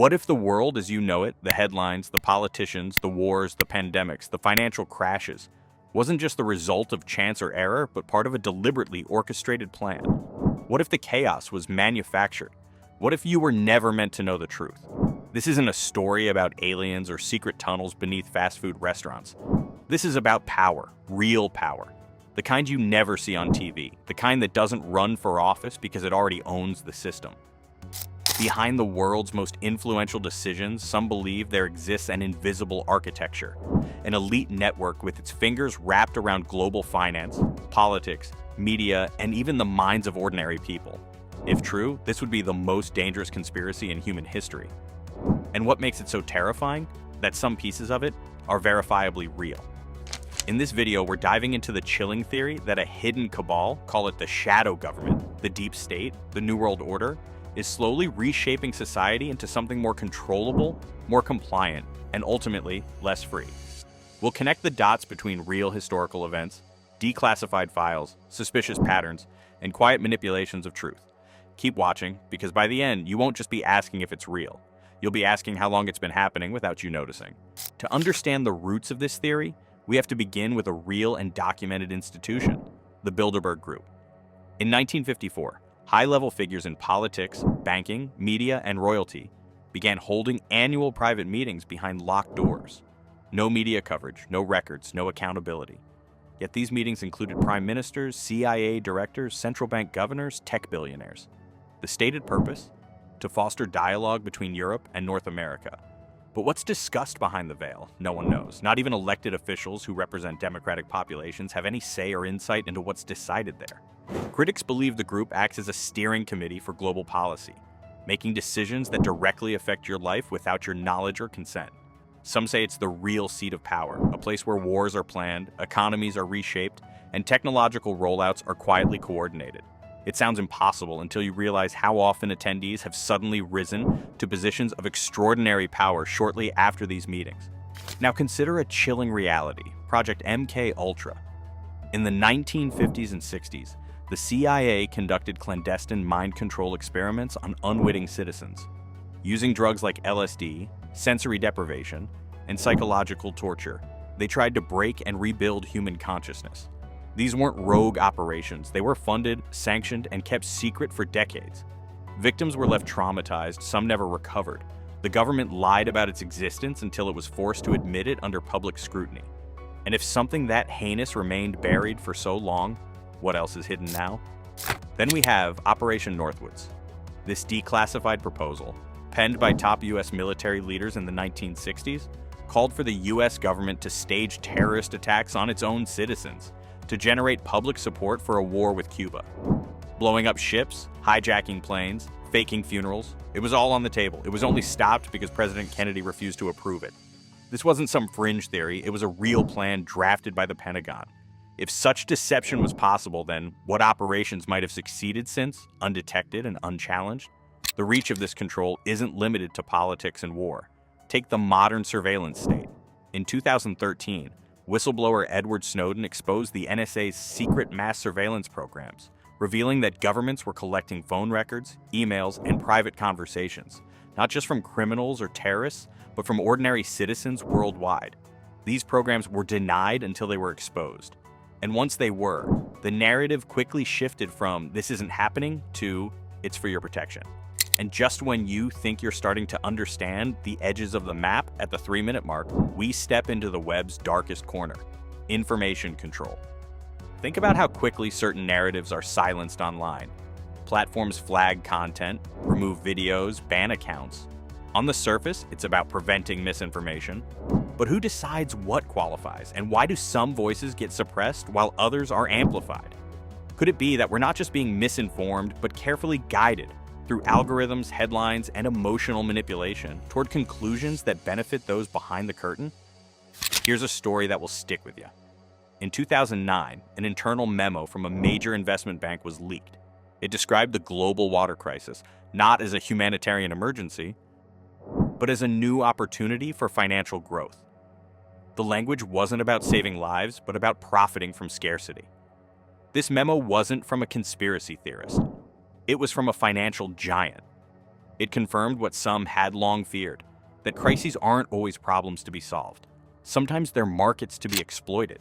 What if the world as you know it, the headlines, the politicians, the wars, the pandemics, the financial crashes, wasn't just the result of chance or error, but part of a deliberately orchestrated plan? What if the chaos was manufactured? What if you were never meant to know the truth? This isn't a story about aliens or secret tunnels beneath fast food restaurants. This is about power, real power. The kind you never see on TV, the kind that doesn't run for office because it already owns the system. Behind the world's most influential decisions, some believe there exists an invisible architecture, an elite network with its fingers wrapped around global finance, politics, media, and even the minds of ordinary people. If true, this would be the most dangerous conspiracy in human history. And what makes it so terrifying? That some pieces of it are verifiably real. In this video, we're diving into the chilling theory that a hidden cabal, call it the shadow government, the deep state, the New World Order, is slowly reshaping society into something more controllable, more compliant, and ultimately less free. We'll connect the dots between real historical events, declassified files, suspicious patterns, and quiet manipulations of truth. Keep watching, because by the end, you won't just be asking if it's real. You'll be asking how long it's been happening without you noticing. To understand the roots of this theory, we have to begin with a real and documented institution, the Bilderberg Group. In 1954, high-level figures in politics, banking, media, and royalty began holding annual private meetings behind locked doors. No media coverage, no records, no accountability. Yet these meetings included prime ministers, CIA directors, central bank governors, tech billionaires. The stated purpose? To foster dialogue between Europe and North America. But what's discussed behind the veil? No one knows. Not even elected officials who represent democratic populations have any say or insight into what's decided there. Critics believe the group acts as a steering committee for global policy, making decisions that directly affect your life without your knowledge or consent. Some say it's the real seat of power, a place where wars are planned, economies are reshaped, and technological rollouts are quietly coordinated. It sounds impossible until you realize how often attendees have suddenly risen to positions of extraordinary power shortly after these meetings. Now consider a chilling reality, Project MK Ultra. In the 1950s and 60s, the CIA conducted clandestine mind control experiments on unwitting citizens. Using drugs like LSD, sensory deprivation, and psychological torture, they tried to break and rebuild human consciousness. These weren't rogue operations. They were funded, sanctioned, and kept secret for decades. Victims were left traumatized, some never recovered. The government lied about its existence until it was forced to admit it under public scrutiny. And if something that heinous remained buried for so long, what else is hidden now? Then we have Operation Northwoods. This declassified proposal, penned by top U.S. military leaders in the 1960s, called for the U.S. government to stage terrorist attacks on its own citizens to generate public support for a war with Cuba. Blowing up ships, hijacking planes, faking funerals, it was all on the table. It was only stopped because President Kennedy refused to approve it. This wasn't some fringe theory, it was a real plan drafted by the Pentagon. If such deception was possible, then what operations might have succeeded since, undetected and unchallenged? The reach of this control isn't limited to politics and war. Take the modern surveillance state. In 2013, whistleblower Edward Snowden exposed the NSA's secret mass surveillance programs, revealing that governments were collecting phone records, emails, and private conversations, not just from criminals or terrorists, but from ordinary citizens worldwide. These programs were denied until they were exposed. And once they were, the narrative quickly shifted from "this isn't happening" to "it's for your protection." And just when you think you're starting to understand the edges of the map at the 3-minute mark, we step into the web's darkest corner: information control. Think about how quickly certain narratives are silenced online. Platforms flag content, remove videos, ban accounts. On the surface, it's about preventing misinformation. But who decides what qualifies, and why do some voices get suppressed while others are amplified? Could it be that we're not just being misinformed, but carefully guided through algorithms, headlines, and emotional manipulation toward conclusions that benefit those behind the curtain? Here's a story that will stick with you. In 2009, an internal memo from a major investment bank was leaked. It described the global water crisis not as a humanitarian emergency, but as a new opportunity for financial growth. The language wasn't about saving lives, but about profiting from scarcity. This memo wasn't from a conspiracy theorist. It was from a financial giant. It confirmed what some had long feared, that crises aren't always problems to be solved. Sometimes they're markets to be exploited.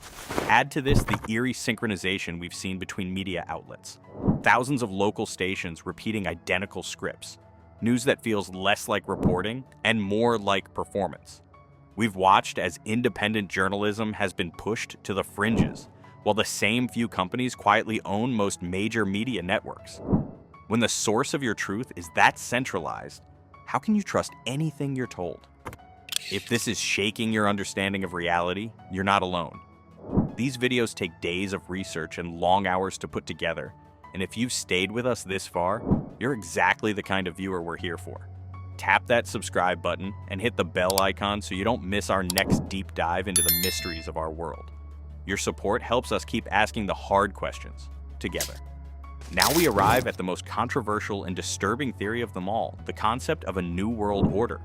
Add to this the eerie synchronization we've seen between media outlets. Thousands of local stations repeating identical scripts. News that feels less like reporting and more like performance. We've watched as independent journalism has been pushed to the fringes, while the same few companies quietly own most major media networks. When the source of your truth is that centralized, how can you trust anything you're told? If this is shaking your understanding of reality, you're not alone. These videos take days of research and long hours to put together, and if you've stayed with us this far, you're exactly the kind of viewer we're here for. Tap that subscribe button and hit the bell icon so you don't miss our next deep dive into the mysteries of our world. Your support helps us keep asking the hard questions together. Now we arrive at the most controversial and disturbing theory of them all, the concept of a new world order.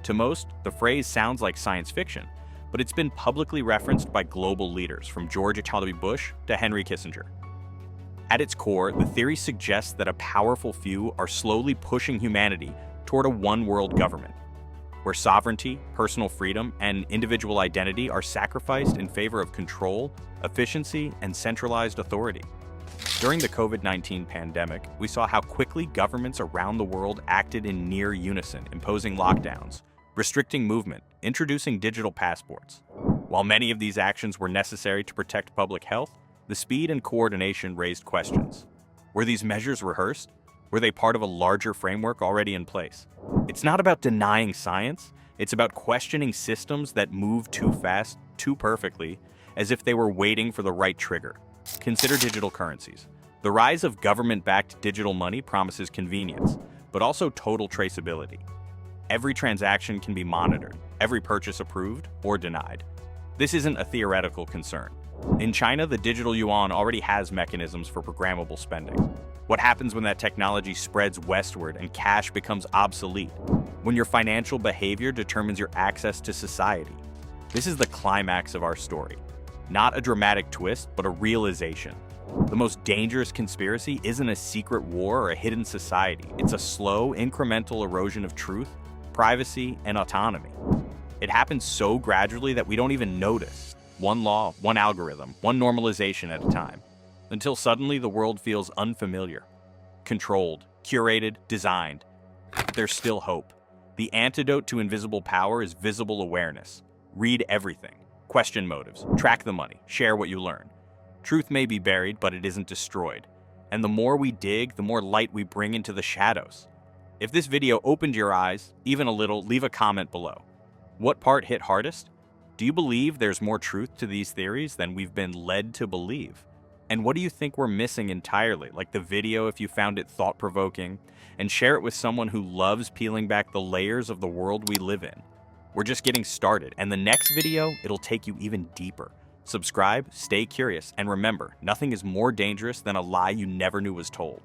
To most, the phrase sounds like science fiction, but it's been publicly referenced by global leaders from George H.W. Bush to Henry Kissinger. At its core, the theory suggests that a powerful few are slowly pushing humanity toward a one-world government, where sovereignty, personal freedom, and individual identity are sacrificed in favor of control, efficiency, and centralized authority. During the COVID-19 pandemic, we saw how quickly governments around the world acted in near unison, imposing lockdowns, restricting movement, introducing digital passports. While many of these actions were necessary to protect public health, the speed and coordination raised questions. Were these measures rehearsed? Were they part of a larger framework already in place? It's not about denying science, it's about questioning systems that move too fast, too perfectly, as if they were waiting for the right trigger. Consider digital currencies. The rise of government-backed digital money promises convenience, but also total traceability. Every transaction can be monitored, every purchase approved or denied. This isn't a theoretical concern. In China, the digital yuan already has mechanisms for programmable spending. What happens when that technology spreads westward and cash becomes obsolete? When your financial behavior determines your access to society? This is the climax of our story. Not a dramatic twist, but a realization. The most dangerous conspiracy isn't a secret war or a hidden society. It's a slow, incremental erosion of truth, privacy, and autonomy. It happens so gradually that we don't even notice. One law, one algorithm, one normalization at a time. Until suddenly the world feels unfamiliar. Controlled, curated, designed. But there's still hope. The antidote to invisible power is visible awareness. Read everything. Question motives. Track the money. Share what you learn. Truth may be buried, but it isn't destroyed. And the more we dig, the more light we bring into the shadows. If this video opened your eyes, even a little, leave a comment below. What part hit hardest? Do you believe there's more truth to these theories than we've been led to believe? And what do you think we're missing entirely? Like the video if you found it thought-provoking, and share it with someone who loves peeling back the layers of the world we live in. We're just getting started, and the next video, it'll take you even deeper. Subscribe, stay curious, and remember, nothing is more dangerous than a lie you never knew was told.